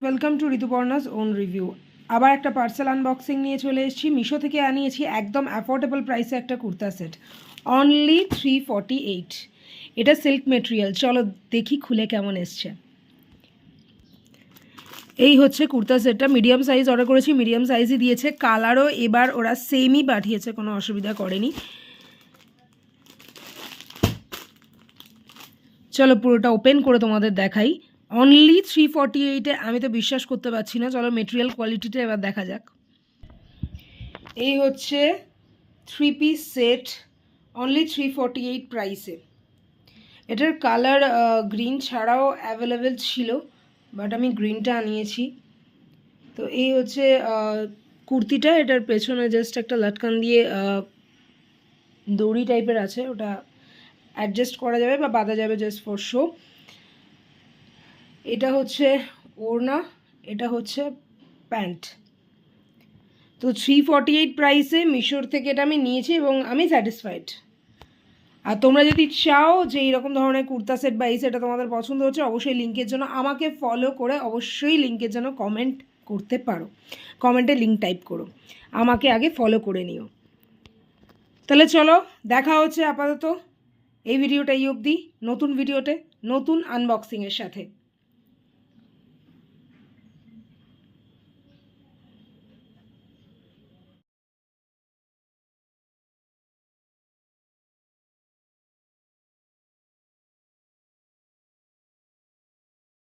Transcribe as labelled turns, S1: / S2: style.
S1: Welcome to Rituparna's own review. আবার একটা parcel unboxing নিয়ে চলে এসেছি। মিশো থেকে আনিয়েছি একদম অ্যাফোর্ডেবল প্রাইসে একটা কুর্তা সেট, অনলি 348। এটা সিল্ক মেটেরিয়াল। চলো দেখি খুলে কেমন এসছে। এই হচ্ছে কুর্তা সেটটা। মিডিয়াম সাইজ অর্ডার করেছি, মিডিয়াম সাইজই দিয়েছে। কালারও এবার ওরা সেমই পাঠিয়েছে, কোনো অসুবিধা করেনি। চলো পুরোটা ওপেন করে তোমাদের দেখাই। অনলি 348-এ আমি তো বিশ্বাস করতে পারছি না। চলো মেটেরিয়াল কোয়ালিটিটা এবার দেখা যাক। এই হচ্ছে 3 পিস সেট, অনলি 348 প্রাইসে। এটার কালার গ্রিন ছাড়াও অ্যাভেলেবেল ছিল, বাট আমি গ্রিনটা আনিয়েছি। তো এই হচ্ছে কুর্তিটা। এটার পেছনে জাস্ট একটা লাটকান দিয়ে দড়ি টাইপের আছে, ওটা অ্যাডজাস্ট করা যাবে বা বাঁধা যাবে জাস্ট ফর শো। এটা হচ্ছে ওড়না, এটা হচ্ছে প্যান্ট। তো 348 প্রাইসে মিশোর থেকে এটা আমি নিয়েছি এবং আমি স্যাটিসফাইড। আর তোমরা যদি চাও যে এইরকম ধরনের কুর্তা সেট বা এই সেটটা তোমাদের পছন্দ হচ্ছে, অবশ্যই লিঙ্কের জন্য আমাকে ফলো করে অবশ্যই লিঙ্কের জন্য কমেন্ট করতে পারো। কমেন্টে লিঙ্ক টাইপ করো, আমাকে আগে ফলো করে নিও। তাহলে চলো দেখা হচ্ছে আপাতত এই ভিডিওটা এই অবধি। নতুন ভিডিওতে নতুন আনবক্সিংয়ের সাথে।